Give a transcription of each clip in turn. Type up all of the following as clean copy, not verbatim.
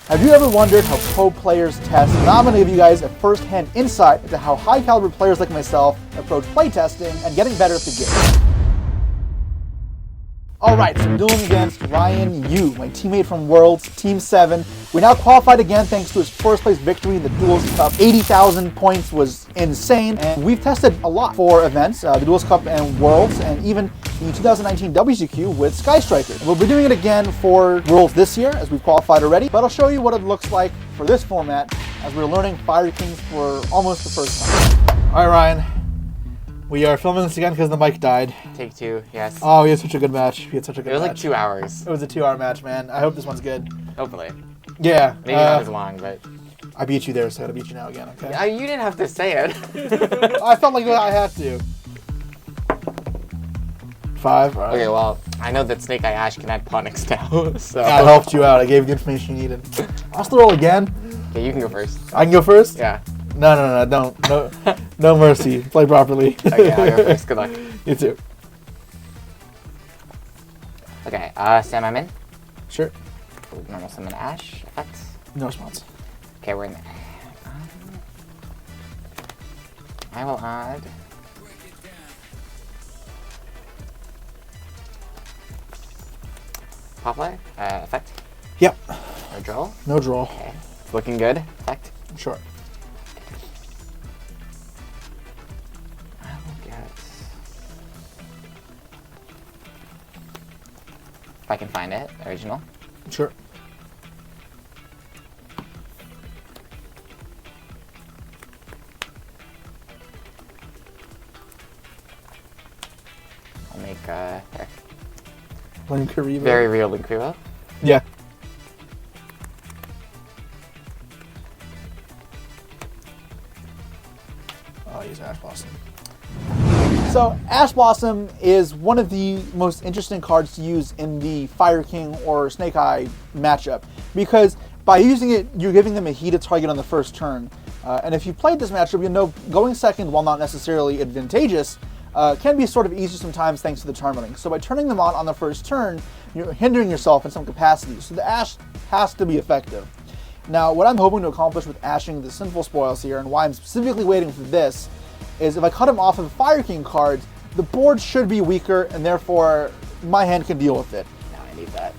Have you ever wondered how pro players test? Now I'm going to give you guys a first-hand insight into how high-caliber players like myself approach playtesting and getting better at the game. Alright, so I'm dueling against Ryan Yu, my teammate from Worlds, Team 7. We now qualified again thanks to his first place victory in the Duelist Cup. 80,000 points was insane, and we've tested a lot for events, the Duelist Cup and Worlds, and even the 2019 WCQ with Sky Striker. We'll be doing it again for Worlds this year, as we've qualified already, but I'll show you what it looks like for this format, as we're learning Fire Kings for almost the first time. Alright, Ryan. We are filming this again because the mic died. Take two, yes. Oh, we had such a good match. We had such a good match. It was like 2 hours. It was a 2-hour match, man. I hope this one's good. Hopefully. Yeah. Maybe not as long, but... I beat you there, so I gotta beat you now again, okay? You didn't have to say it. I felt like I had to. 5, right. Okay, well, I know that Snake Eye Ash can add Ponix now, so... I helped you out. I gave you the information you needed. I'll still roll again. Okay, you can go first. I can go first? Yeah. No, don't. No mercy. Play properly. Okay, I'll go first. Good luck. You too. Okay, Sam, I'm in. Sure. Normal summon Ash effect. No response. Okay, we're in there. I will add... Poplar effect. Yep. No draw. No draw. Okay. Looking good. Effect. Sure. I will get... If I can find it, original. Sure. I'll make Link Revo. very real Link Revo. Yeah. I'll use Ash Blossom. So, Ash Blossom is one of the most interesting cards to use in the Fire King or Snake Eye matchup, because by using it, you're giving them a heated target on the first turn. And if you played this matchup, you know going second, while not necessarily advantageous, can be sort of easy sometimes thanks to the Charming. So by turning them on the first turn, you're hindering yourself in some capacity. So the Ash has to be effective. Now, what I'm hoping to accomplish with ashing the Sinful Spoils here, and why I'm specifically waiting for this, is if I cut him off of Fire King cards, the board should be weaker, and therefore my hand can deal with it. Now I need that.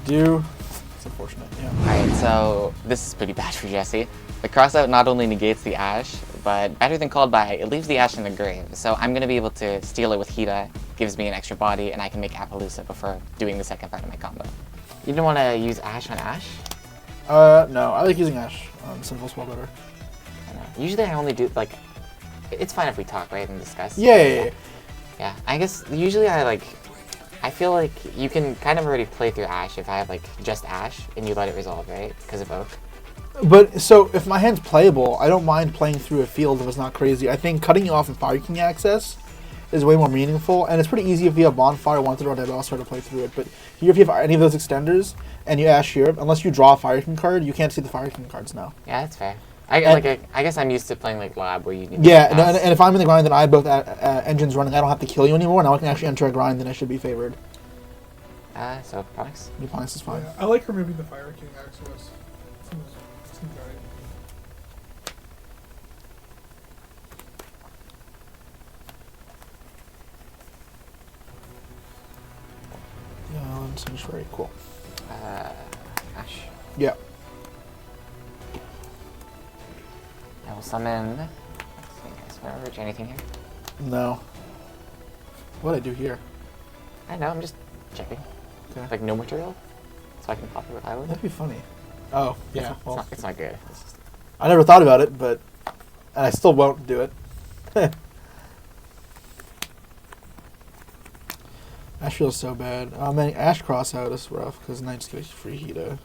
It's unfortunate, yeah. Alright, so this is pretty bad for Jesse. The crossout not only negates the Ash, but better than called by, it leaves the Ash in the grave. So I'm going to be able to steal it with Hida, gives me an extra body, and I can make Appaloosa before doing the second part of my combo. You didn't want to use Ash on Ash? No, I like using Ash on Sinful Spell better. I know. Usually I only do, like, it's fine if we talk, right, and discuss. Yeah. Yeah, I guess usually I feel like you can kind of already play through Ash if I have, like, just Ash, and you let it resolve, right, because of Oak. But, so, if my hand's playable, I don't mind playing through a field if it's not crazy. I think cutting you off in Fire King access is way more meaningful, and it's pretty easy if you have Bonfire, Wanted, or Diabellstar to play through it. But here, if you have any of those extenders, and you Ash here, unless you draw a Fire King card, you can't see the Fire King cards now. Yeah, that's fair. I guess I'm used to playing, like, Lab, where you need Yeah, and if I'm in the grind, then I have both engines running, I don't have to kill you anymore, now I can actually enter a grind, then I should be favored. So, Ponix? Your Ponix is fine. Yeah, I like removing the Fire King access. Seems right. Yeah, seems very cool. Ash. Yeah. I will summon... Let's see, Sparrow, anything here? No. What'd I do here? I know, I'm just checking. Okay. Like, no material? So I can pop it with Island? That'd be funny. Oh, yeah. It's not good. It's just... I never thought about it, but... And I still won't do it. Ash feels so bad. Oh man, Ash crossout is rough, because Knight's gets free Hida.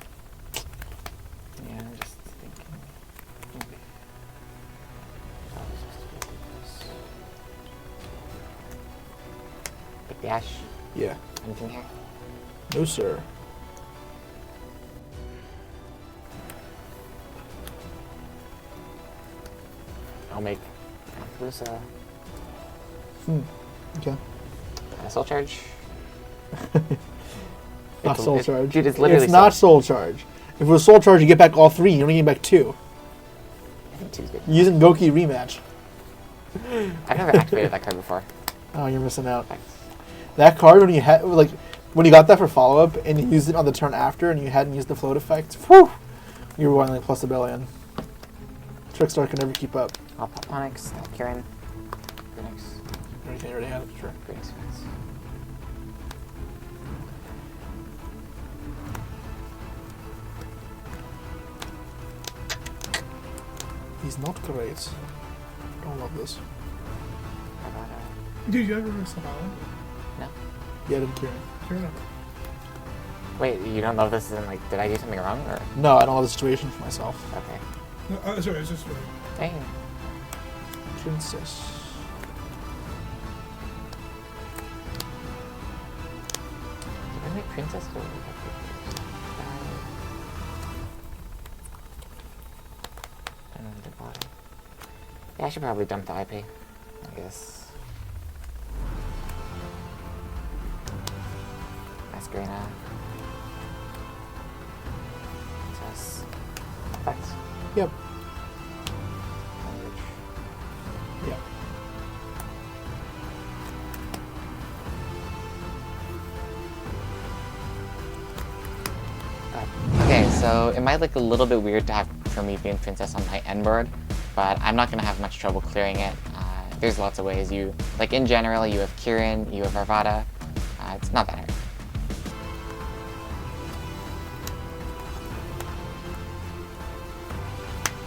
Yeah, I'm just thinking... Maybe. Pick the Ash. Yeah. Anything here? No, sir. I'll make Appaloosa. Okay. Soul Charge. Not Soul Charge. Dude, it's literally not Soul Charge. If it was Soul Charge, you get back all 3. You only get back 2. I think 2's good. Using Goki rematch. I've never activated that card before. Oh, you're missing out. Thanks. That card, when you had when you got that for follow-up and you used it on the turn after and you hadn't used the float effect, whew, you were winning like plus a billion. Trickstar can never keep up. I'll pop Onyx, Kieran, Phoenix, Everything you already had, sure. Phoenix Fence. He's not great. Don't love this. Did you ever miss an island? No. Yeah, I didn't care. Sure enough. Wait, you don't know if this is in, like, did I do something wrong, or? No, I don't have the situation for myself. Okay. No, sorry, it's just Dang. Princess. Did I make Princess go? The body. Yeah, I should probably dump the IP, I guess. Masquerena. Princess. Effect. Yep. Language. Yep. Okay, so it might look a little bit weird to have Promethean Princess on my end board, but I'm not going to have much trouble clearing it. There's lots of ways. Like in general, you have Kieran, you have Arvada. It's not that hard.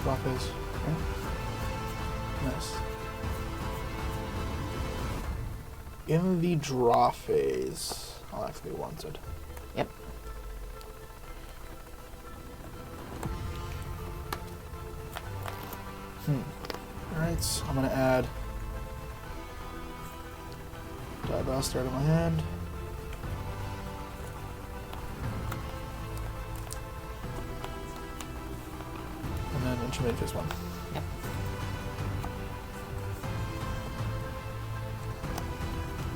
Drop is. Nice. In the draw phase, I'll actually wanted. Yep. Alright, I'm gonna add Diabellstar to my hand. And then Instrument phase 1. Yep.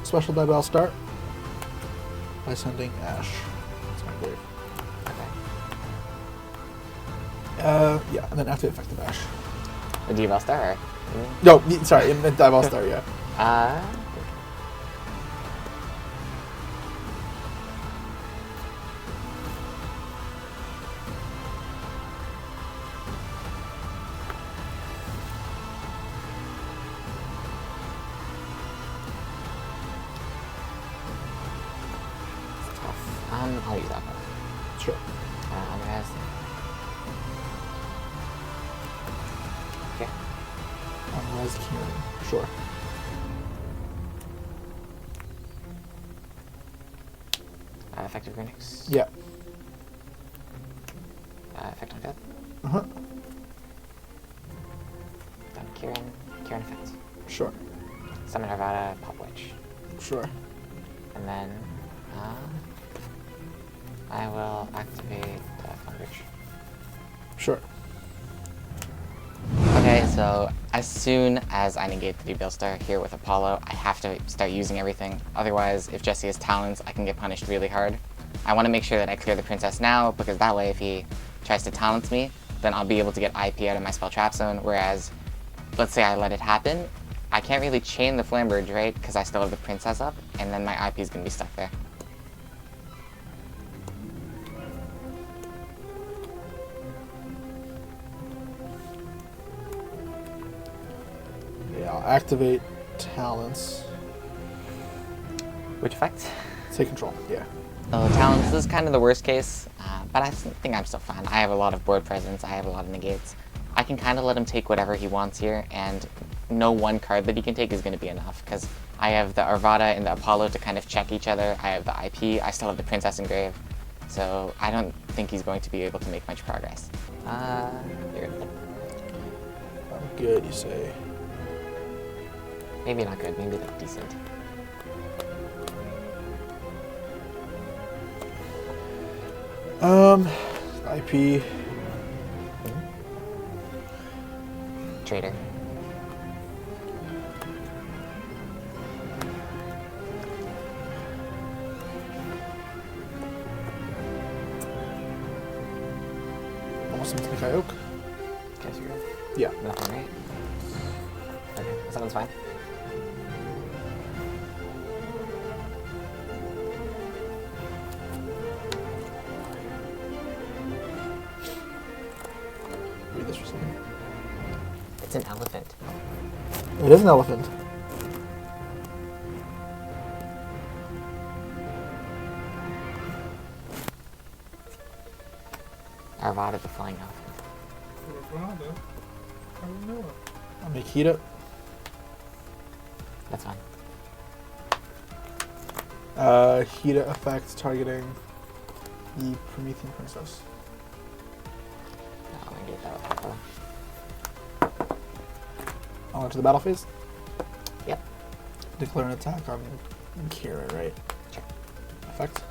Special Diabellstar by sending Ash. That's my grave. Okay. Yeah, and then activate effective Ash. The Deval Star? No, sorry, in Diabellstar, yeah. It's tough. I'll use that one. Sure. Unres. Okay. Unres Kieran. Sure. Effective Greenix. Yeah. Effect on death. Uh-huh. Done Kieran. Kieran effect. Sure. Summon Arvada, Pop Witch. Sure. And then I will activate Thunderwitch. Sure. Okay, so as soon as I negate the Deval Star here with Apollo, I have to start using everything. Otherwise, if Jesse has talents, I can get punished really hard. I want to make sure that I clear the princess now, because that way if he tries to talent me, then I'll be able to get IP out of my spell trap zone, whereas, let's say I let it happen, I can't really chain the Flamberge, right, because I still have the princess up, and then my IP is going to be stuck there. Yeah, I'll activate talents. Which effect? Take control, yeah. So talents is kind of the worst case, but I think I'm still fine. I have a lot of board presence, I have a lot of negates. I can kind of let him take whatever he wants here, and no one card that he can take is going to be enough, because I have the Arvada and the Apollo to kind of check each other, I have the IP, I still have the Princess Engrave, so I don't think he's going to be able to make much progress. You're good. I'm good, you say. Maybe not good, maybe like decent. IP. Traitor. some Snake Oak. Guess you're good. Yeah. Nothing, right? Okay, someone's fine. Read this for a second. It's an elephant. It is an elephant. Arvada the flying elephant. Ronaldo. I don't know it. I'll make Hida. That's fine. Hida effect targeting the Promethean Princess. No, I'm gonna get that with Purple. I'll enter the battle phase. Yep. Declare an attack on Kira, right? Sure. Effect.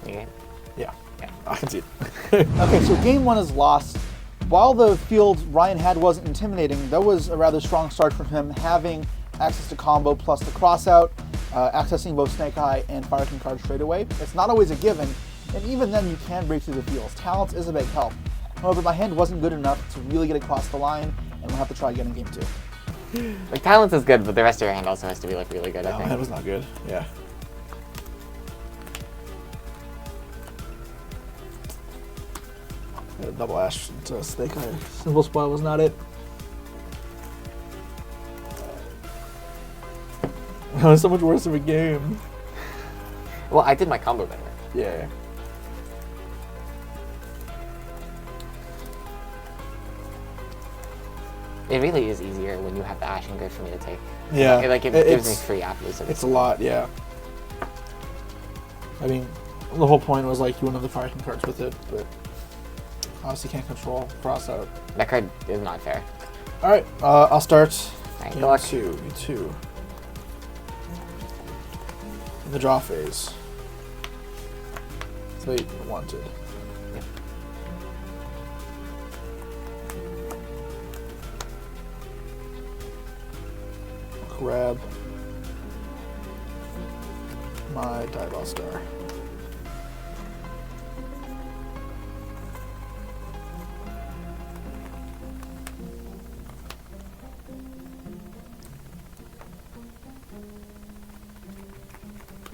You good? Yeah. Yeah. I can see it. Okay, so game one is lost. While the field Ryan had wasn't intimidating, that was a rather strong start from him, having access to combo plus the crossout, accessing both Snake Eye and Fire King cards straight away. It's not always a given, and even then you can break through the fields. Talents is a big help. However, my hand wasn't good enough to really get across the line, and we'll have to try again in game two. Like, Talents is good, but the rest of your hand also has to be, like, really good, I No, think. that was not good. Yeah. Got a double ash into Snake Eye. Simple spot was not it. That was so much worse of a game. Well, I did my combo better. Yeah. It really is easier when you have the Ashen Grid for me to take. Yeah. It gives me free apples. It's a lot, yeah. I mean, the whole point was like you wouldn't have the Fire King cards with it, but obviously can't control cross out. That card is not fair. All right, I'll start. Alright, Game good luck. two. In the draw phase. That's what you wanted. Yep. Grab my Diaball Star.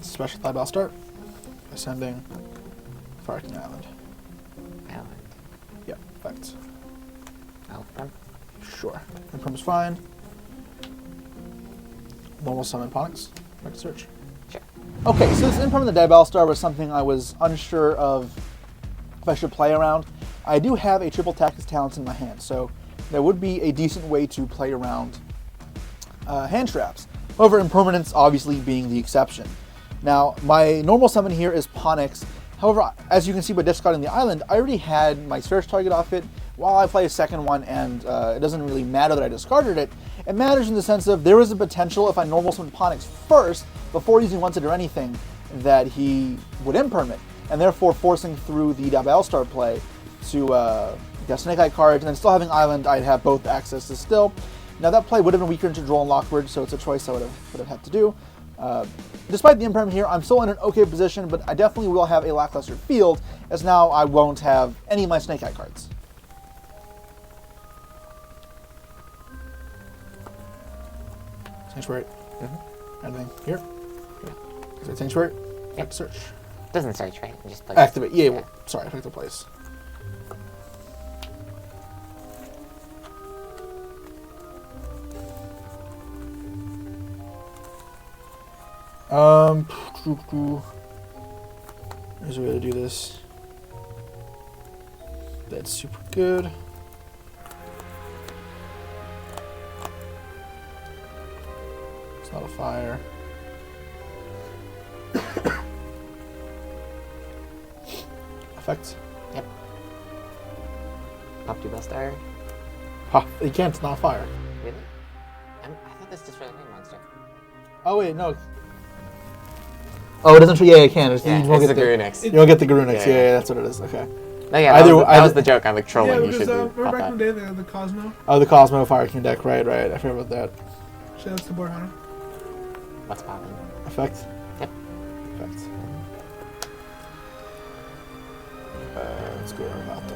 Special Diaball Star. Ascending Fire King Island. Island. Yep, effect. Alpha. Sure. Imperm is fine. Normal summon Ponix. Make a search. Sure. Okay, so this Imperm and the Diabell Star was something I was unsure of if I should play around. I do have a triple Tactics Talents in my hand, so there would be a decent way to play around hand traps. However, Impermanence obviously being the exception. Now, my normal summon here is Ponix. However, as you can see by discarding the island, I already had my search target off it while I play a second one, and it doesn't really matter that I discarded it. It matters in the sense of there is a potential if I normal summon Ponix first, before using Once It or anything, that he would imperm it, and therefore forcing through the Diabell Star play to get Snake Eye cards, and then still having Island, I'd have both accesses still. Now that play would have been weaker into Droll and Lockbird, so it's a choice I would have had to do. Despite the imperm here, I'm still in an okay position, but I definitely will have a lackluster field, as now I won't have any of my Snake Eye cards. Sanctuary. Anything here? Is it Sanctuary? Yep. Search. Doesn't search, right? It just plays. Activate. Yeah, well, sorry, effective place. There's a way to do this. That's super good. It's not a fire. Effects. Yep. Pop Duelist Star. Ha! You can't. It's not a fire. Really? I thought this just for the main monster. Oh wait, no. Oh, it doesn't show. Yeah, you can. Yeah, you won't it's get the Garunix. You won't get the Garunix. Yeah, Yeah, yeah. that's what it is. Okay. No, yeah, Either- that was the joke. I'm like trolling. Yeah, You because should do remember pop back that. in the day they had the Cosmo? Oh, the Cosmo Fire King deck. Right. I forgot about that. Shout out to Borhana. What's popping? Effect. Yep. Effect. Let's go about the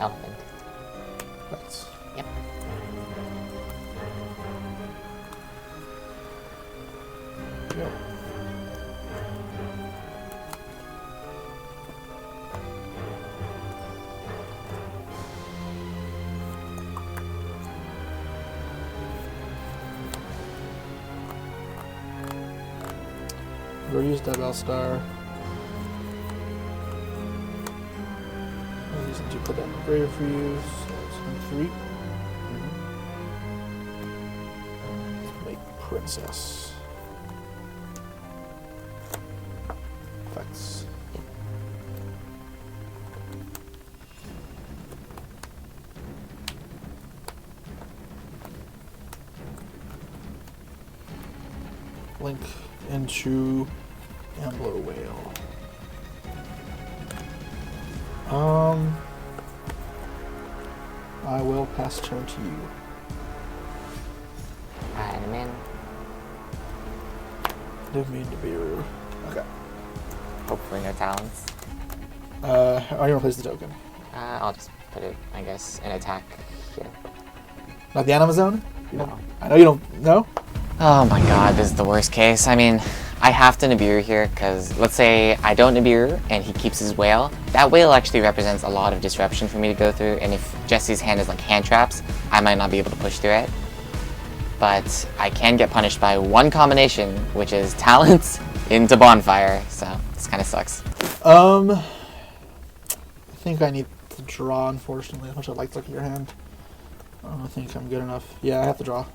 Elephant. effects. Yep. Yep. We'll use that Star. I'm using to put that in the grave for you. So it's 3. Let's make princess. Effects. Link into Ambler Whale. I will pass turn to you. And I'm in. Live me into Beirut. Okay. Hopefully no talents. I'm gonna replace the token. I'll just put it, I guess, in attack here. Not the Anima Zone? No. I know you don't know. Oh my god, this is the worst case. I mean, I have to Nibiru here, because let's say I don't Nibiru and he keeps his whale. That whale actually represents a lot of disruption for me to go through, and if Jesse's hand is like hand traps, I might not be able to push through it. But I can get punished by one combination, which is talents into bonfire, so this kind of sucks. I think I need to draw, unfortunately, as much as I'd like to look at your hand. I don't think I'm good enough. Yeah, I have to draw.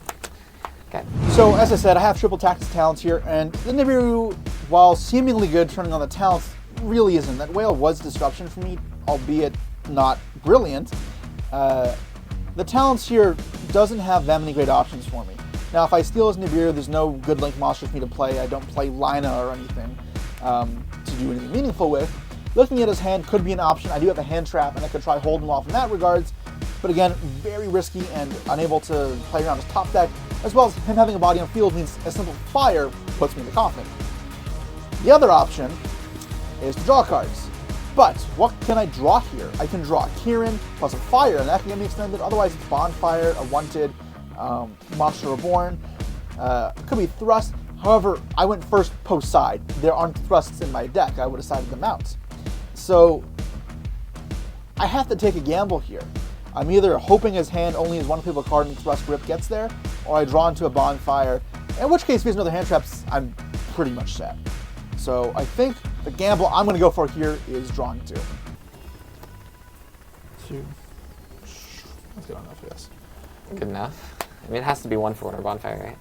Okay. So, as I said, I have triple tactics talents here, and the Nibiru, while seemingly good turning on the talents, really isn't. That whale was disruption for me, albeit not brilliant. The talents here doesn't have that many great options for me. Now, if I steal his Nibiru, there's no good link monster for me to play. I don't play Lina or anything to do anything meaningful with. Looking at his hand could be an option. I do have a hand trap, and I could try holding him off in that regards. But again, very risky and unable to play around his top deck, as well as him having a body on field means a simple fire puts me in the coffin. The other option is to draw cards. But what can I draw here? I can draw Kieran plus a fire, and that can get me extended. Otherwise, it's Bonfire, a Wanted, Monster Reborn. Could be Thrust. However, I went first post side. There aren't thrusts in my deck. I would have sided them out. So I have to take a gamble here. I'm either hoping his hand only has one playable card and Thrust Grip gets there, or I draw into a Bonfire, in which case, if he has another hand traps, I'm pretty much set. So I think the gamble I'm going to go for here is drawing 2. 2. That's good enough, I guess. Good enough. I mean, it has to be 1 for 1 or bonfire,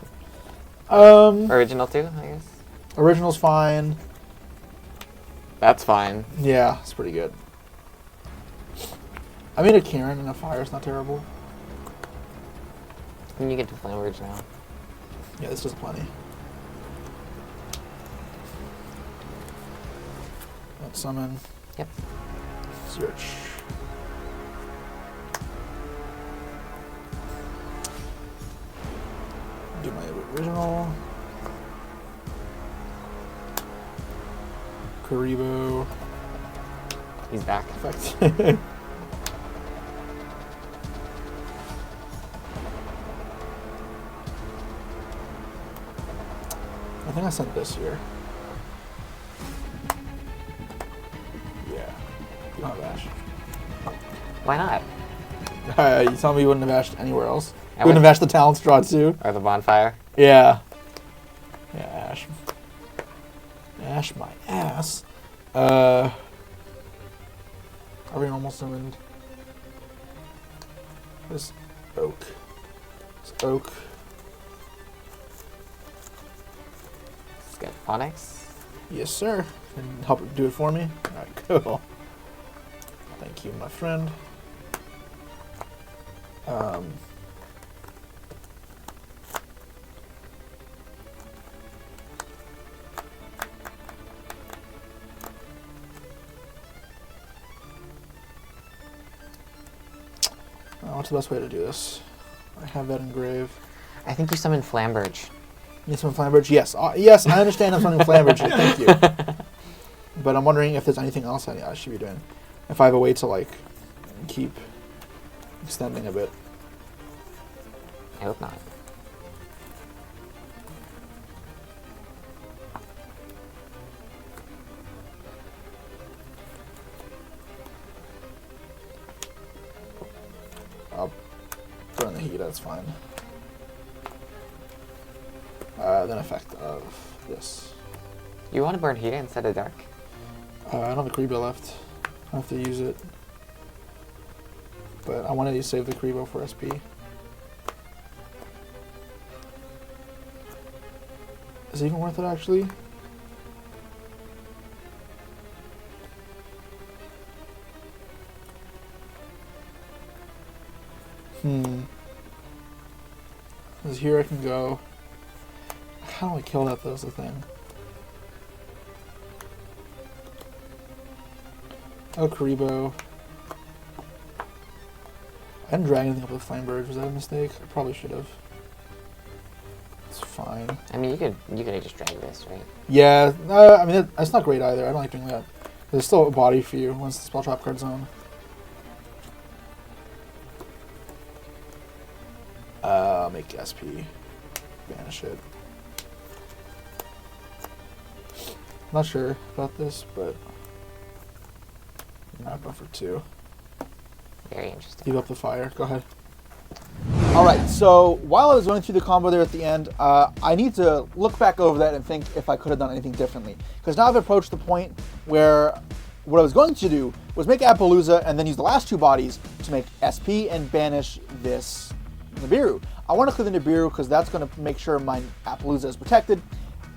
right? Original 2, I guess. Original's fine. That's fine. Yeah, it's pretty good. I made a Kieran and a fire. It's not terrible. And you get to play original. Yeah, this does plenty. Let's summon. Yep. Search. Do my original. Karibo. He's back. Effect. I think I sent this here. Yeah. You don't have Ash. Why not? You tell me you wouldn't have Ashed anywhere else? I You wouldn't have Ashed the talents draw too? Or the bonfire? Yeah. Yeah, Ash. Ash my ass. Are we almost summoned? This oak. This oak. Let's get Phonics. Yes, sir. Can help do it for me? Alright, cool. Thank you, my friend. What's the best way to do this? I have that engraved. I think you summon Flamberge. You summon Flambridge? Yes. Yes, I understand I'm summoning Flambridge. Thank you. But I'm wondering if there's anything else I should be doing. If I have a way to, like, keep extending a bit. I hope not. I'll burn the heat, that's fine. Then effect of this. You want to burn Hita instead of Dark? I don't have a Karibo left. I have to use it. But I wanted to save the Karibo for SP. Is it even worth it, actually? Because here I can go. How do I kill that, though, is the thing. Oh, Karibo. I didn't drag anything up with Flambird. Was that a mistake? I probably should have. It's fine. I mean, you could have just dragged this, right? Yeah, I mean, that's not great either. I don't like doing that. There's still a body for you once the spell trap card's on. I'll make SP. Banish it. Not sure about this, but not go for 2. Very interesting. Keep up the fire. Go ahead. Alright, so while I was going through the combo there at the end, I need to look back over that and think if I could have done anything differently. Because now I've approached the point where what I was going to do was make Appaloosa and then use the last 2 bodies to make SP and banish this Nibiru. I want to clear the Nibiru because that's going to make sure my Appaloosa is protected.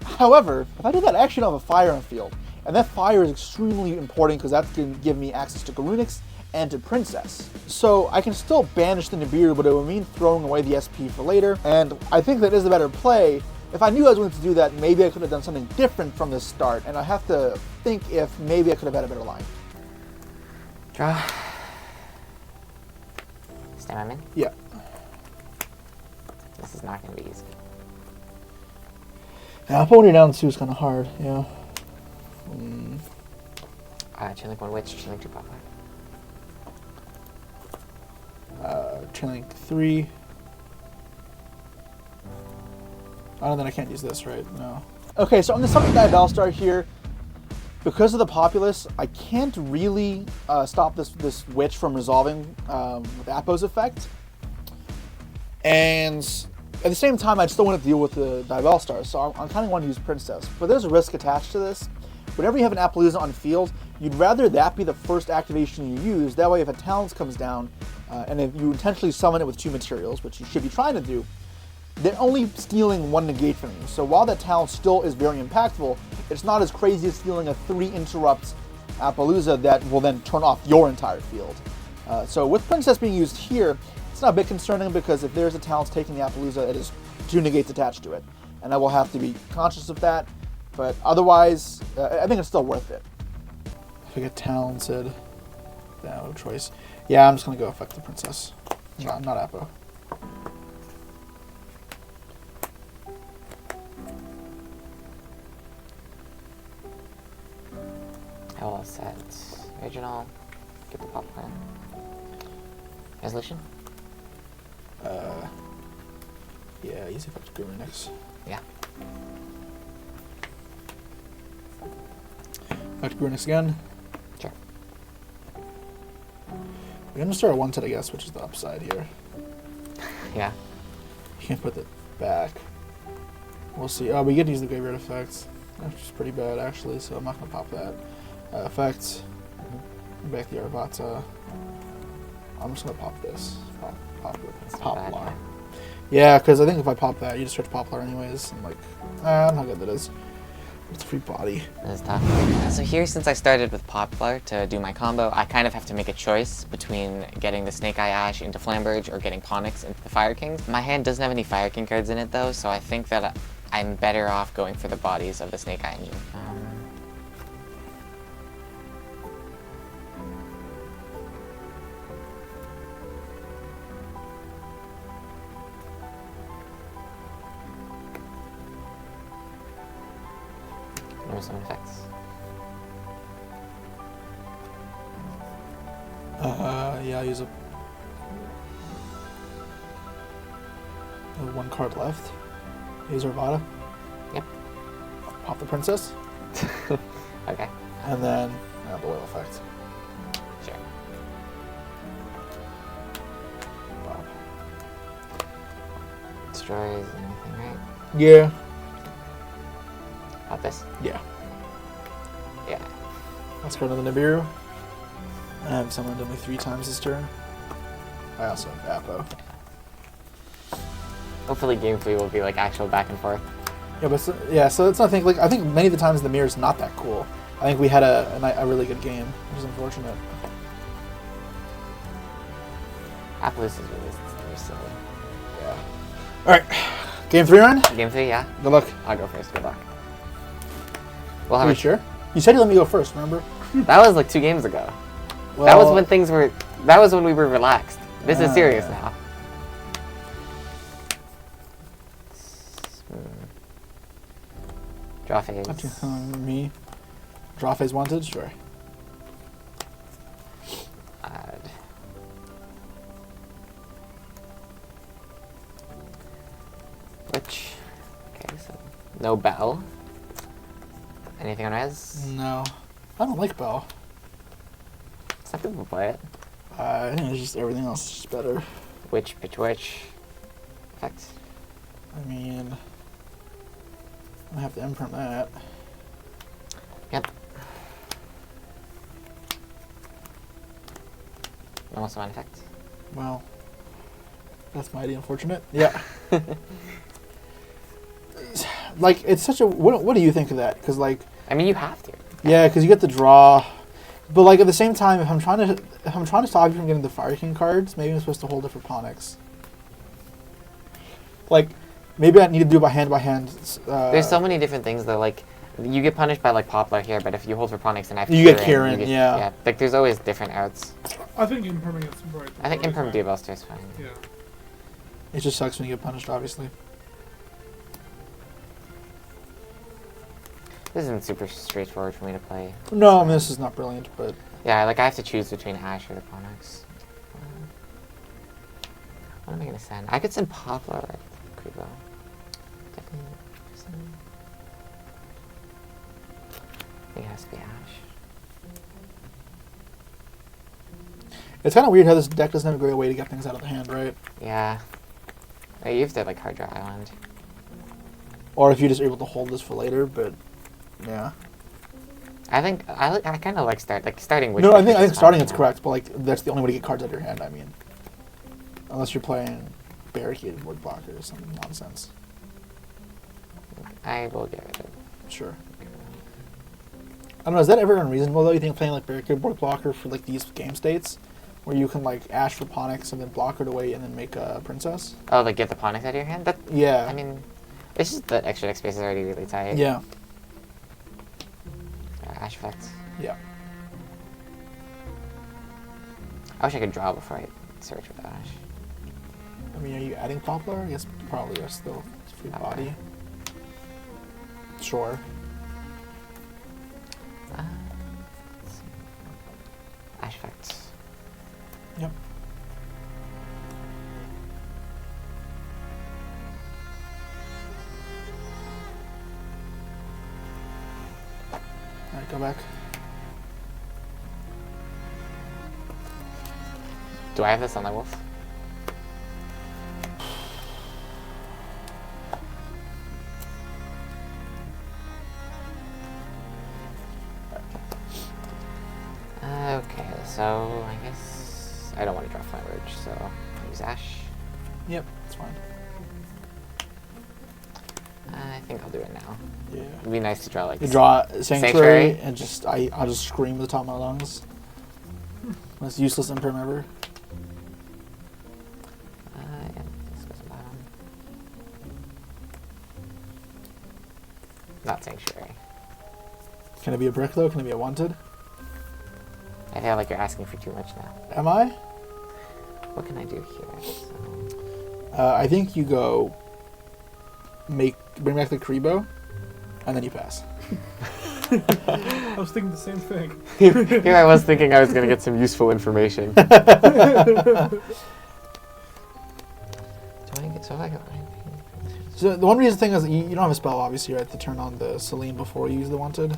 However, if I do that, I actually don't have a fire on the field. And that fire is extremely important because that's going to give me access to Garunix and to Princess. So I can still banish the Nibiru, but it would mean throwing away the SP for later. And I think that is a better play. If I knew I was going to do that, maybe I could have done something different from the start. And I have to think if maybe I could have had a better line. Draw. Stay my min? Yeah. This is not going to be easy. Yeah, pulling you down 2 is kind of hard, yeah. Chainlink 1 Witch, Chainlink 2 Poplar. Chainlink 3. Oh, then I can't use this, right? No. Okay, so I'm going to summon Diabellstar here. Because of the Populace, I can't really stop this Witch from resolving with Appo's effect. And at the same time, I still want to deal with the Diabellstar, so I kind of want to use Princess. But there's a risk attached to this. Whenever you have an Appaloosa on field, you'd rather that be the first activation you use. That way, if a Talons comes down, and if you intentionally summon it with 2 materials, which you should be trying to do, they're only stealing 1 negate from you. So while that Talon still is very impactful, it's not as crazy as stealing a 3 interrupt Appaloosa that will then turn off your entire field. So with Princess being used here, it's not a bit concerning because if there's a Talons taking the Appaloosa, it is 2 negates attached to it. And I will have to be conscious of that. But otherwise, I think it's still worth it. If I get talented, no choice. Yeah, I'm just going to go affect the Princess. Not Appo. How well set? Original. Get the pop plan. Resolution? Yeah, easy effect to Garunix. Yeah. Back to Garunix again. Sure. We're going to start at 1 set, I guess, which is the upside here. Yeah. You can put it back. We'll see. Oh, we get to use the graveyard effects, which is pretty bad, actually, so I'm not going to pop that. Effects. Back the Arvata. I'm just going to pop this. Pop Poplar. Yeah, because I think if I pop that, you just search Poplar anyways. I'm like, I don't know how good that is. It's a free body. That's tough. So here, since I started with Poplar to do my combo, I kind of have to make a choice between getting the Snake Eye Ash into Flamberge or getting Ponix into the Fire Kings. My hand doesn't have any Fire King cards in it though, so I think that I'm better off going for the bodies of the Snake Eye engine. summon effects. Yeah, I'll use a one card left. Use Arvada. Yep. Pop the princess. Okay. And then the oil effect. Sure. Pop. Destroys anything, right? Yeah. Not this? Yeah. Yeah. Let's go to the Nibiru. I've summoned only 3 times this turn. I also have Apo. Hopefully game 3 will be like actual back and forth. Yeah, but so it's nothing. Like I think many of the times the mirror's not that cool. I think we had a really good game, which is unfortunate. Appaloosa is really silly. Yeah. All right, game 3 run. Game 3, yeah? Good luck. I'll go first. Good luck. We'll Are have you sure? You said you let me go first. Remember? That was like 2 games ago. Well, That was when things were. That was when we were relaxed. This is serious yeah. now. Draw phase. Me. Draw phase wanted. Sure. Add. Which. Okay, so no bell. Anything on res? No, I don't like Bell. Some people play it. I think it's just everything else is just better. Which pitch which effect? I mean, I have to imprint that. Yep. Almost one effect. Well, that's mighty unfortunate. Yeah. Like, it's such a... What do you think of that? Because, like... I mean, you have to. Yeah, because you get the draw. But, like, at the same time, if I'm trying to stop you from getting the Fire King cards, maybe I'm supposed to hold it for Ponix. Like, maybe I need to do it by hand. There's so many different things, though. Like, you get punished by, like, Poplar here, but if you hold for Ponix and I have You get Kieran, yeah. Yeah, like, there's always different outs. I think imperming is right. I think Imperm Duelist is fine. Yeah. It just sucks when you get punished, obviously. This isn't super straightforward for me to play. No, I mean, this is not brilliant, but... Yeah, like, I have to choose between Ash or the Ponix. What am I going to send? I could send Poplar or Kubo. Definitely send... I think it has to be Ash. It's kind of weird how this deck doesn't have a great way to get things out of the hand, right? Yeah. You have to, like, hard draw Island. Or if you're just able to hold this for later, but... Yeah. I think I kind of like starting with. No, I think starting it's correct, but like that's the only way to get cards out of your hand. I mean, unless you're playing barricaded board blocker or some nonsense. I will get rid of it. Sure. I don't know. Is that ever unreasonable though? You think playing like barricaded board blocker for like these game states, where you can like Ash for Ponix and then block it away and then make a princess? Oh, like get the Ponix out of your hand? That, Yeah. I mean, it's just that extra deck space is already really tight. Yeah. Ash effects. Yeah. I wish I could draw before I search with Ash. I mean, are you adding Poplar? I guess probably are still. It's free Okay. body. Sure. Let's see. Ash effects. Yep. Alright, go back. Do I have this on my wolf? Okay, so I guess I don't want to draw Flatridge, so I'll use Ash. Yep, it's fine. I think I'll do it now. Yeah. It'd be nice to draw like You draw Sanctuary, Sanctuary? and just I'll just scream at the top of my lungs. Most useless imperm ever. Yeah, this goes bottom. Not Sanctuary. Can it be a brick though? Can it be a wanted? I feel like you're asking for too much now. Am I? What can I do here? So, I think you go bring back the Kribo, and then you pass. I was thinking the same thing. Here I was thinking I was going to get some useful information. So the one reason thing is you don't have a spell, obviously, right, to turn on the Celine before you use the wanted.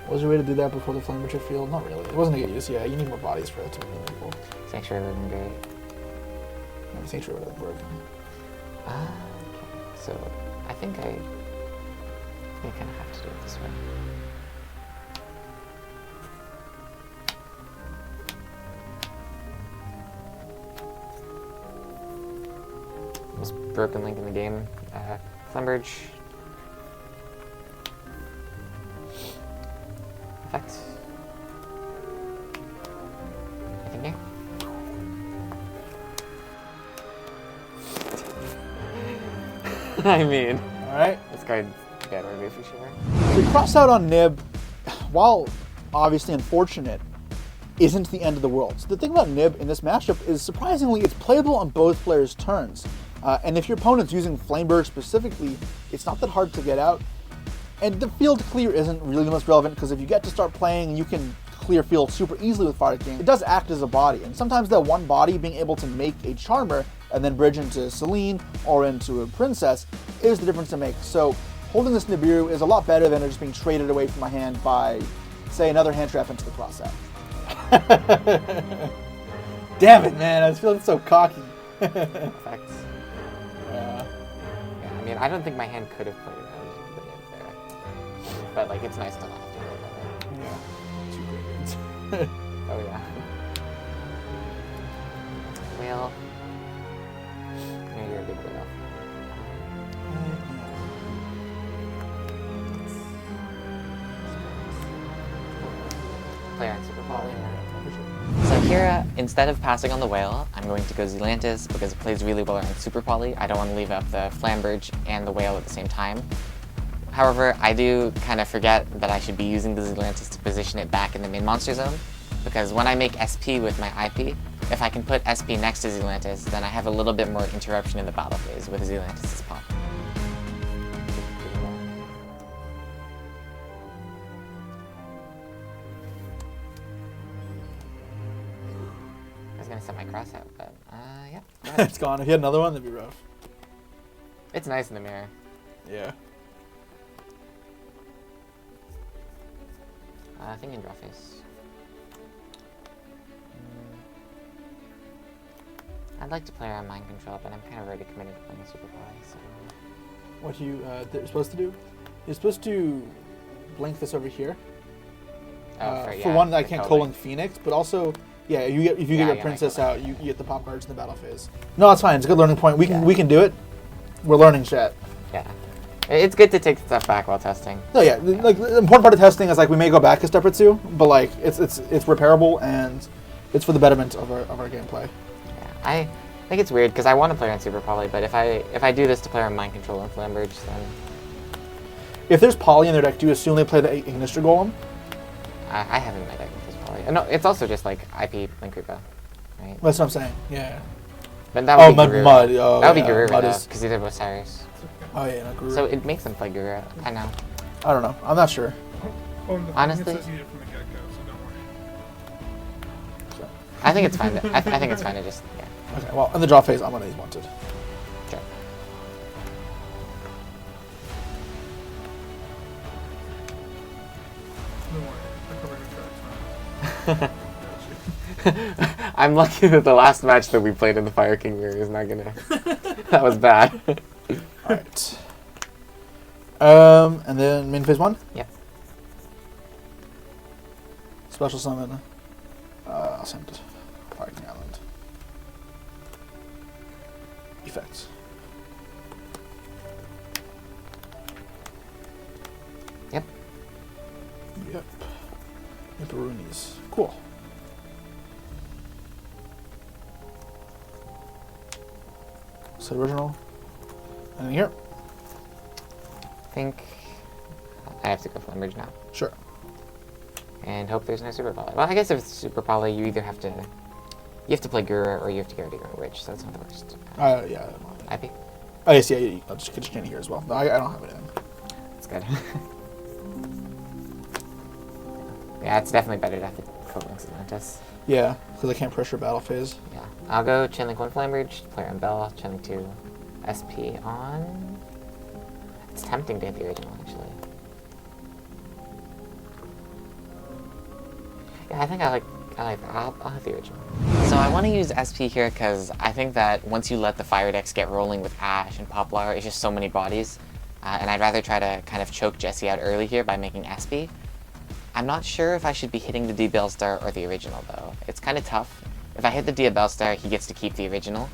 Was there a way to do that before the flame ritual field? Not really. It wasn't to get used. Yeah, you need more bodies for it to be meaningful. Sanctuary would have been great. I think sure would have broken. Okay. So I think I kind of have to do it this way. Most broken link in the game. Flamberge. Effect. Anything here? I mean, Alright. this card's bad already for sure. So cross out on Nib, while obviously unfortunate, isn't the end of the world. So the thing about Nib in this matchup is surprisingly it's playable on both players' turns. And if your opponent's using Flameberg specifically, it's not that hard to get out. And the field clear isn't really the most relevant because if you get to start playing, you can clear field super easily with Fire King. It does act as a body, and sometimes that one body being able to make a Charmer and then bridge into Celine or into a Princess is the difference to make. So holding this Nibiru is a lot better than it just being traded away from my hand by, say, another hand trap into the cross out. Damn it, man, I was feeling so cocky. Effects. Yeah, I mean, I don't think my hand could have played around the nib there. But, like, it's nice to not have to worry about it. Yeah, two great words. Oh, yeah. Well, yeah, you're a good whale. Play on Super Volley. So here, instead of passing on the whale, I'm going to go Zealantis because it plays really well around Super Poly. I don't want to leave out the Flamberge and the whale at the same time. However, I do kind of forget that I should be using the Zealantis to position it back in the main monster zone, because when I make SP with my IP, if I can put SP next to Zealantis, then I have a little bit more interruption in the battle phase with Zealantis' pop. I was gonna set my cross out, but yeah. Go ahead. It's gone. If you had another one, that'd be rough. It's nice in the mirror. Yeah. I think in draw face. I'd like to play around mind control, but I'm kind of already committed to playing Super Poly, so... What you're supposed to do? You're supposed to blink this over here. For one, I can't Colin Phoenix, but also, yeah, if you get your princess out, you get the pop cards in the battle phase. No, it's fine. It's a good learning point. We can do it. We're learning, chat. Yeah. It's good to take stuff back while testing. No, yeah. Like the important part of testing is like we may go back a step or two, but like it's repairable and it's for the betterment of our gameplay. Yeah, I think it's weird because I want to play on Super Poly, but if I do this to play on Mind Control and Flamberge, then if there's Poly in their deck, do you assume they play the Ignister Golem? I have it in my deck with this Poly. No, it's also just like IP Blink Rupa, right? That's what I'm saying. Yeah. But that would be Mud. Oh, that would be Garura though, because these are both Cyrus. Oh yeah, no, Garura. So it makes them play Garura. I know. I don't know. I'm not sure. Honestly, it says you did it from the get-go, so don't worry. I think it's fine. I think it's fine to just Okay. Well, in the draw phase, I'm gonna use Wanted. Sure. Don't worry. I covered your tracks. I'm lucky that the last match that we played in the Fire King mirror is not gonna. That was bad. Alright. And then main phase 1? Yep. Special summon. I'll send Fire King Island. Effects. Yep. Yep. Nipperoonies. Cool. Set original. And here. I think I have to go Flamberge now. Sure. And hope there's no Super Poly. Well, I guess if it's Super Poly, you either have to play Gura or you have to go to Gura Witch, so it's not the worst. Yeah. IP? Oh, yes, yeah. I'll just get it here as well. No, I don't have anything. that's good. Yeah, it's definitely better to have the Coatlink's Atlantis. Yeah, because I can't pressure battle phase. Yeah. I'll go Chainlink 1 Flame Ridge, player on Bell, Chainlink 2 SP on. It's tempting to hit the original, actually. Yeah, I think I like that. I'll hit the original. So I want to use SP here because I think that once you let the fire decks get rolling with Ash and Poplar, it's just so many bodies. And I'd rather try to kind of choke Jesse out early here by making SP. I'm not sure if I should be hitting the Diabellstar or the original, though. It's kind of tough. If I hit the Diabellstar, he gets to keep the original.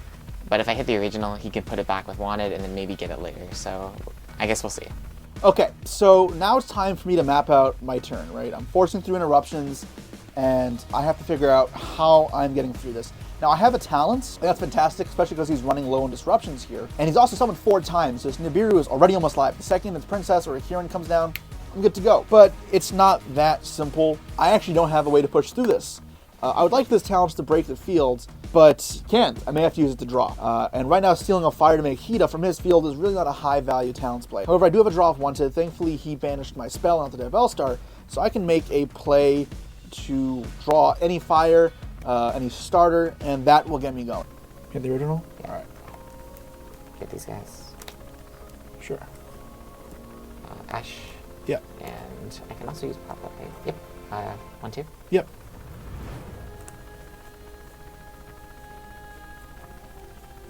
But if I hit the original, he can put it back with Wanted and then maybe get it later. So I guess we'll see. Okay, so now it's time for me to map out my turn, right? I'm forcing through interruptions, and I have to figure out how I'm getting through this. Now, I have a talent, and that's fantastic, especially because he's running low on disruptions here. And he's also summoned 4 times, so this Nibiru is already almost live. The second its Princess or a Kirin comes down, I'm good to go. But it's not that simple. I actually don't have a way to push through this. I would like this talent to break the field, but can't. I may have to use it to draw. And right now, stealing a fire to make Hida from his field is really not a high-value talents play. However, I do have a draw of Wanted. Thankfully, he banished my spell onto the Diabellstar, so I can make a play to draw any fire, any starter, and that will get me going. Hit the original? Yeah. All right. Get these guys. Sure. Ash. Yep. And I can also use pop up. Yep. 1, 2. Yep.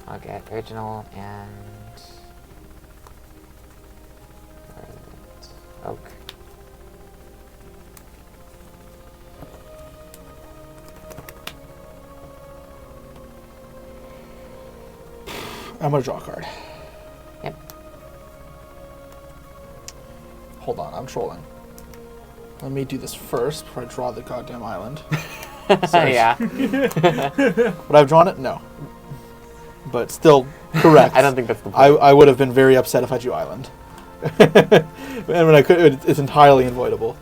I'll get original and where is it? Oak. I'm gonna draw a card. Yep. Hold on, I'm trolling. Let me do this first before I draw the goddamn island. Yeah. Would I have drawn it? No. But still correct. I don't think that's the point. I would have been very upset if I drew island. And when I could, it's entirely unavoidable.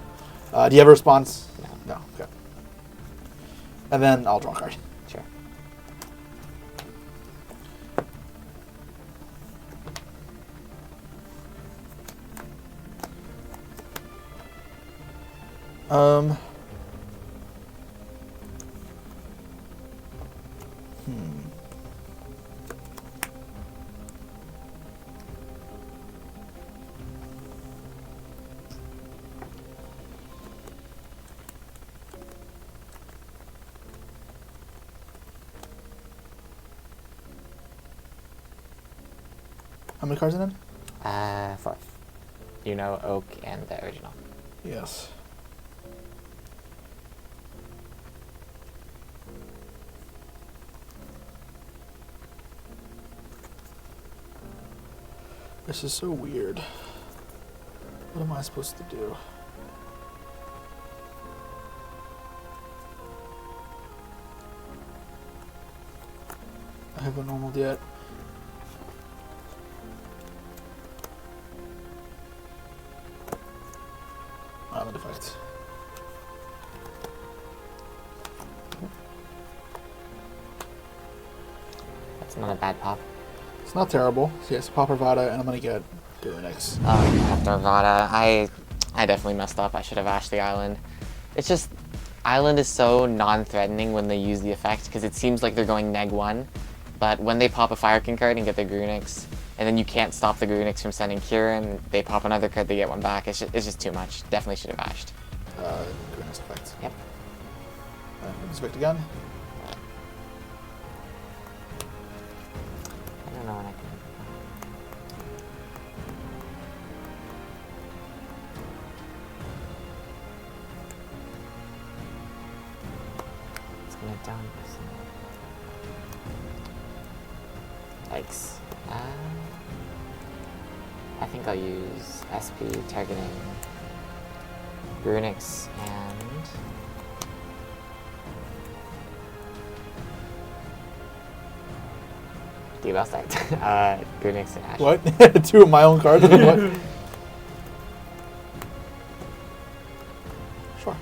Do you have a response? No. No. Okay. And then I'll draw a card. Sure. How many cards in it? 4. You know Oak and the original. Yes. This is so weird. What am I supposed to do? I haven't normaled yet. Island effect. That's not a bad pop. It's not terrible. So yes, Pop Arvada, and I'm gonna get Duelist. After Arvada, I definitely messed up. I should have ashed the island. It's just, island is so non-threatening when they use the effect because it seems like they're going neg-1, but when they pop a Fire King card and get their Grunix, and then you can't stop the Grunix from sending Kirin, they pop another card, they get one back. It's just too much. Definitely should have ashed. Grunix effect. Yep. Grunix effect again. I don't know when I can. It's gonna down this. Yikes. I think I'll use SP targeting Grunix and Diabellstar. Grunix and Ash. What? 2 of my own cards? What? Sure.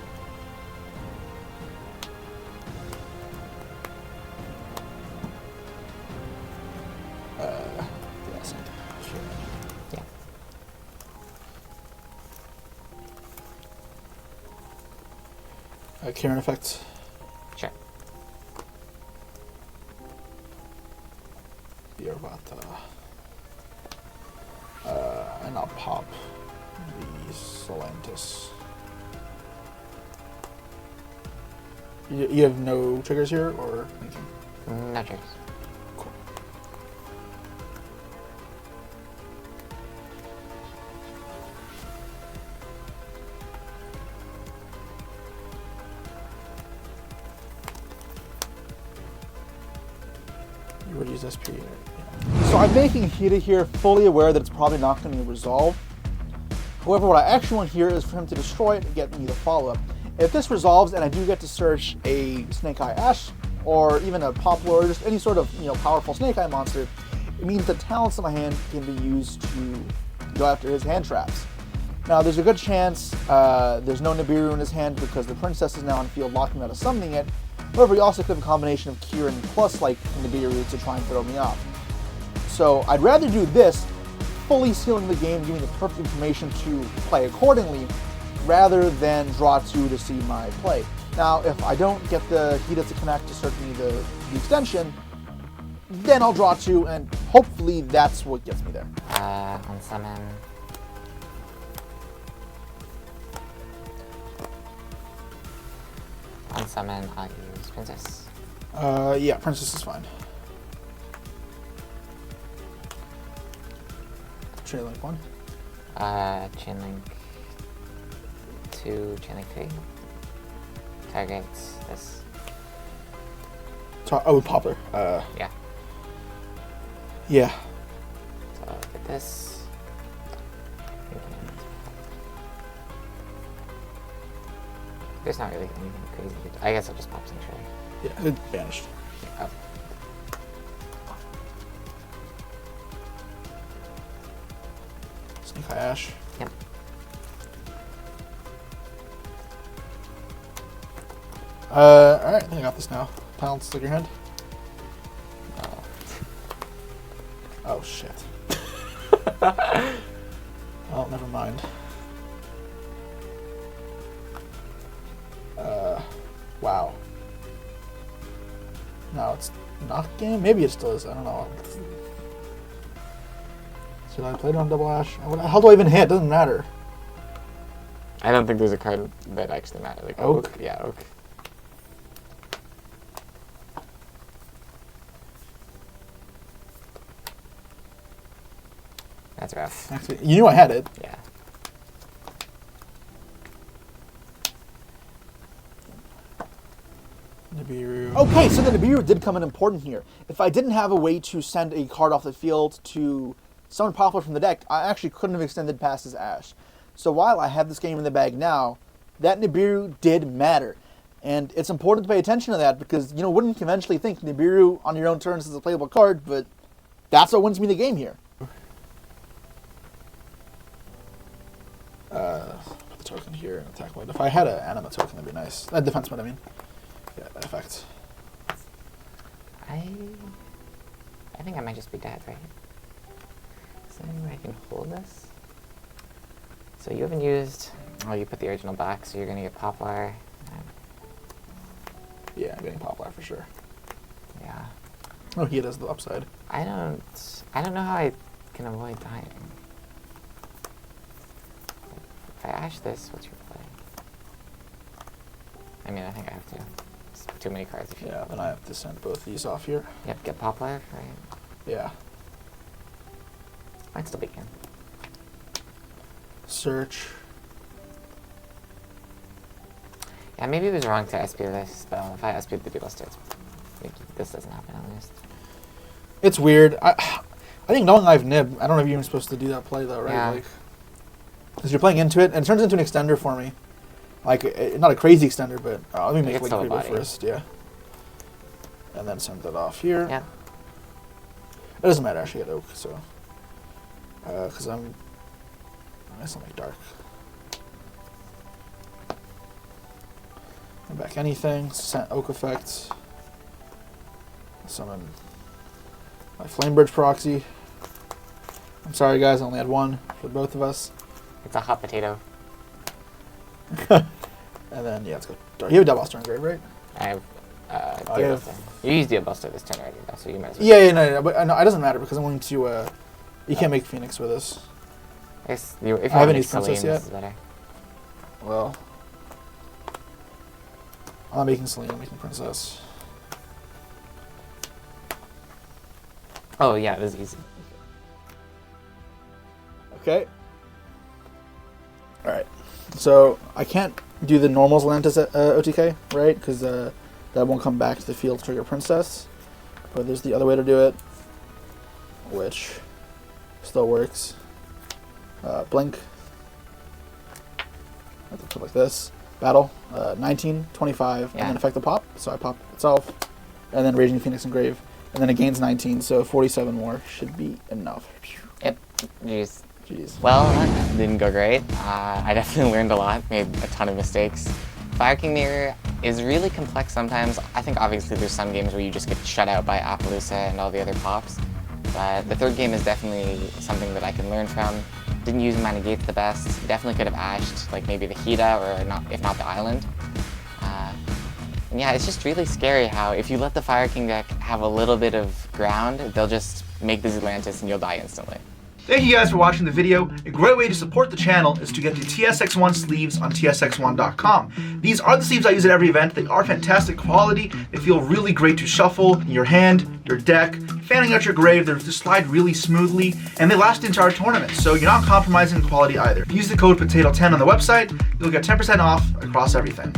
Yes. Sure. Yeah. Karen effect. Sure. Yarvata. And I'll pop the Solantis. You have no triggers here, or anything? No triggers. Cool. You would use SP. So I'm making Hida here fully aware that it's probably not going to be resolved. However, what I actually want here is for him to destroy it and get me the follow-up. If this resolves and I do get to search a Snake Eye Ash, or even a Poplar, or just any sort of powerful Snake Eye monster, it means the talents in my hand can be used to go after his hand traps. Now, there's a good chance there's no Nibiru in his hand because the princess is now on field locking out of summoning it. However, he also could have a combination of Kieran plus like Nibiru to try and throw me off. So I'd rather do this, fully sealing the game, giving the perfect information to play accordingly, rather than draw 2 to see my play. Now, if I don't get the Hida to connect to search me the extension, then I'll draw 2, and hopefully that's what gets me there. Unsummon. Unsummon, I'll use Princess. Yeah, Princess is fine. Chain Link 1. Chain Link 2, Chain Link 3. Targets this. Oh, Poplar. Yeah. Yeah. So I'll get this. There's not really anything crazy. I guess I'll just pop Sanctuary. Yeah, it vanished. Oh. Snake Eye Ash. Yep. Alright, I think I got this now. Talent, stick your hand. Oh. Oh, shit. Oh, never mind. Wow. No, it's not game? Maybe it still is, I don't know. Should I play it on double ash? How do I even hit? It doesn't matter. I don't think there's a card that actually matters. Like Oak? Yeah, Oak. That's rough. Actually, you knew I had it. Yeah. Nibiru. Okay, so the Nibiru did come in important here. If I didn't have a way to send a card off the field to summon Poplar from the deck, I actually couldn't have extended past his Ash. So while I have this game in the bag now, that Nibiru did matter. And it's important to pay attention to that because, wouldn't conventionally think Nibiru on your own turns is a playable card, but that's what wins me the game here. Put the token here and attack mode. If I had an anima token, that'd be nice. Defense mode, I mean. Yeah, that effect. I think I might just be dead, right? Is there any way I can hold this? So you haven't used... Oh, you put the original back, so you're going to get Poplar. Yeah, I'm getting Poplar for sure. Yeah. Oh, he does the upside. I don't know how I can avoid dying. If I ash this, what's your play? I mean, I think I have to. It's too many cards if you... Yeah, then I have to send both these off here. Yep, get Poplar, right? Yeah. Might still begin. Search. Yeah, maybe it was wrong to SP this spell. If I SP the Duelist, this doesn't happen at least. It's weird. I think knowing I have Nib, I don't know if you're even supposed to do that play though, right? Yeah. Like, because you're playing into it, and it turns into an extender for me. Like, not a crazy extender, but let me make It's like still a 3 go body. first, yeah. And then send that off here. Yeah. It doesn't matter, actually, at Oak, so. Because I guess I'll make Dark. And back anything, send Oak effects. Summon my Flamebridge proxy. I'm sorry, guys, I only had one for both of us. It's a hot potato. And then, yeah, let's go. You have a Death Buster Engrave, right? I have I Deal have- Buster. You used Deal Buster this turn already, though, so you might as well. Yeah, no, but no, it doesn't matter because I'm going to. You can't make Phoenix with this. I guess if you I want haven't to make used Princess Celine, yet. this is better. Well, I'm not making Celine, I'm making Princess. Oh, yeah, it was easy. Okay. Alright. So, I can't do the normals Atlantis OTK, right? Because that won't come back to the field to trigger Princess. But there's the other way to do it, which still works. Blink. I have to put like this. Battle. 19, 25, Yeah. and then affect the pop. So I pop itself. And then Raging Phoenix Engrave. And then it gains 19, so 47 more should be enough. Yep. Jeez. Jeez. Well, that didn't go great. I definitely learned a lot, made a ton of mistakes. Fire King Mirror is really complex sometimes. I think obviously there's some games where you just get shut out by Appaloosa and all the other pops. But the third game is definitely something that I can learn from. Didn't use my negates the best. Definitely could have ashed, like maybe the Hida or not, if not the island. And yeah, it's just really scary how if you let the Fire King deck have a little bit of ground, they'll just make the Atlantis and you'll die instantly. Thank you guys for watching the video. A great way to support the channel is to get the TSX1 sleeves on tsx1.com. These are the sleeves I use at every event. They are fantastic quality. They feel really great to shuffle in your hand, your deck, fanning out your grave. They just slide really smoothly, and they last the entire tournament, so you're not compromising quality either. Use the code POTATO10 on the website. You'll get 10% off across everything.